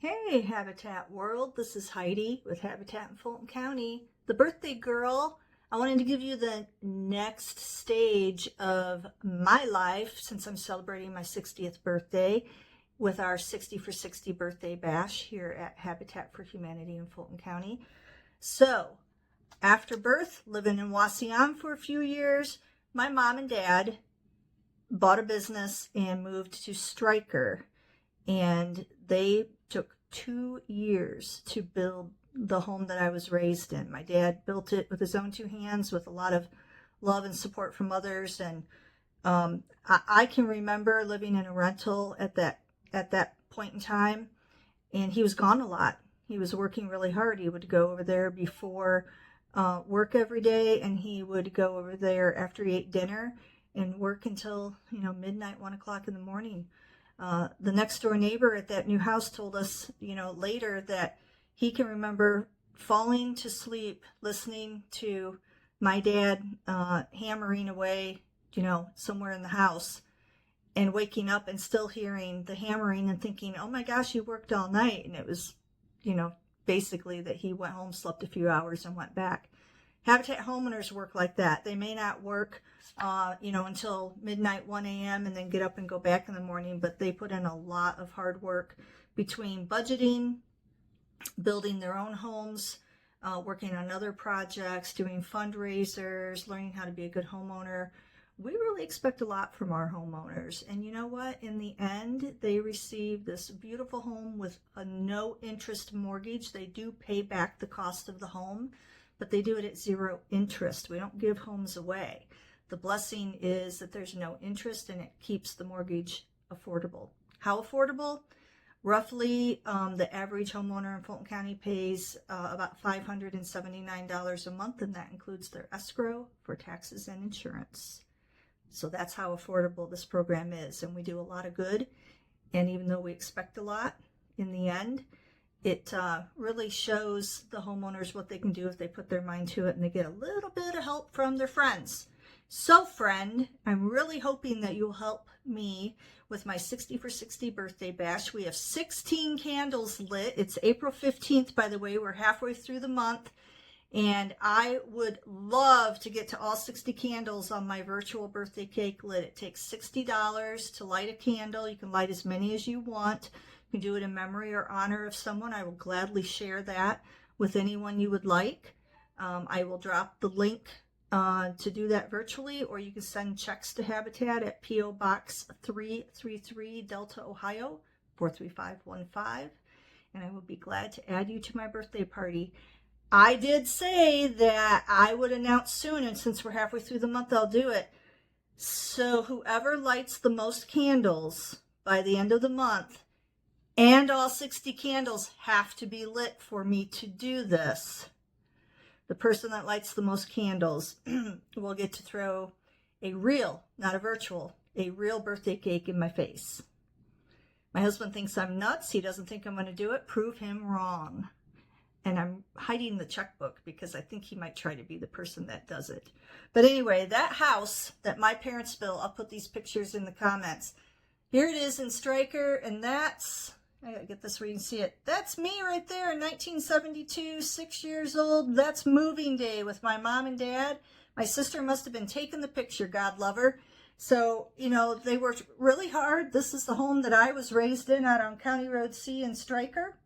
Hey, Habitat World. This is Heidi with Habitat in Fulton County, the birthday girl. I wanted to give you the next stage of my life since I'm celebrating my 60th birthday with our 60 for 60 birthday bash here at Habitat for Humanity in Fulton County. So, after birth, living in Wasion for a few years, my mom and dad bought a business and moved to Stryker, and they took 2 years to build the home that I was raised in. My dad built it with his own two hands with a lot of love and support from others. And I can remember living in a rental at that point in time, and he was gone a lot. He was working really hard. He would go over there before work every day, and he would go over there after he ate dinner and work until midnight, 1 o'clock in the morning. The next door neighbor at that new house told us, later that he can remember falling to sleep listening to my dad hammering away, somewhere in the house, and waking up and still hearing the hammering and thinking, oh my gosh, you worked all night. And it was, basically that he went home, slept a few hours, and went back. Habitat homeowners work like that. They may not work, until midnight, 1 a.m. and then get up and go back in the morning, but they put in a lot of hard work between budgeting, building their own homes, working on other projects, doing fundraisers, learning how to be a good homeowner. We really expect a lot from our homeowners. And you know what? In the end, they receive this beautiful home with a no interest mortgage. They do pay back the cost of the home, but they do it at zero interest. We don't give homes away. The blessing is that there's no interest and it keeps the mortgage affordable. How affordable? Roughly, the average homeowner in Fulton County pays about $579 a month, and that includes their escrow for taxes and insurance. So that's how affordable this program is, and we do a lot of good. And even though we expect a lot, in the end, it really shows the homeowners what they can do if they put their mind to it and they get a little bit of help from their friends. So friend, I'm really hoping that you'll help me with my 60 for 60 birthday bash. We have 16 candles lit. It's April 15th, by the way. We're halfway through the month. And I would love to get to all 60 candles on my virtual birthday cake lit. It takes $60 to light a candle. You can light as many as you want. You can do it in memory or honor of someone. I will gladly share that with anyone you would like. I will drop the link to do that virtually, or you can send checks to Habitat at P.O. Box 333, Delta, Ohio, 43515. And I will be glad to add you to my birthday party. I did say that I would announce soon, and since we're halfway through the month, I'll do it. So whoever lights the most candles by the end of the month, and all 60 candles have to be lit for me to do this, the person that lights the most candles will get to throw a real, not a virtual, a real birthday cake in my face. My husband thinks I'm nuts. He doesn't think I'm going to do it. Prove him wrong. And I'm hiding the checkbook because I think he might try to be the person that does it. But anyway, that house that my parents built, I'll put these pictures in the comments. Here it is in Stryker, and that's, I gotta get this where you can see it. That's me right there in 1972, 6 years old. That's moving day with my mom and dad. My sister must have been taking the picture, God love her. So, they worked really hard. This is the home that I was raised in out on County Road C in Stryker.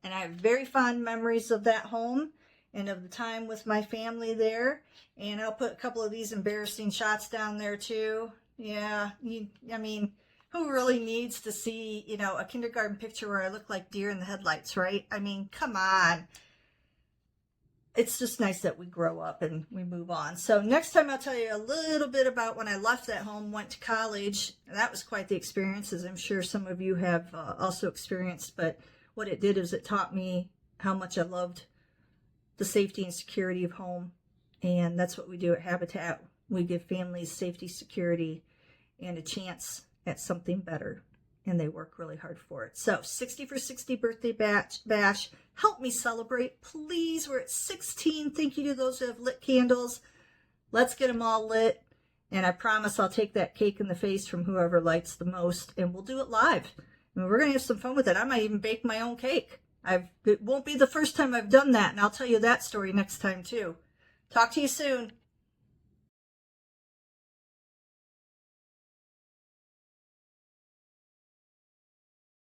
And I have very fond memories of that home and of the time with my family there. And I'll put a couple of these embarrassing shots down there too. Yeah, who really needs to see, a kindergarten picture where I look like deer in the headlights, right? I mean, come on. It's just nice that we grow up and we move on. So next time I'll tell you a little bit about when I left that home, went to college. And that was quite the experience, as I'm sure some of you have also experienced. But what it did is it taught me how much I loved the safety and security of home. And that's what we do at Habitat. We give families safety, security, and a chance at something better. And they work really hard for it. So 60 for 60 birthday bash. Help me celebrate, please. We're at 16. Thank you to those who have lit candles. Let's get them all lit. And I promise I'll take that cake in the face from whoever lights the most. And we'll do it live. And we're going to have some fun with it. I might even bake my own cake. It won't be the first time I've done that, and I'll tell you that story next time too. Talk to you soon.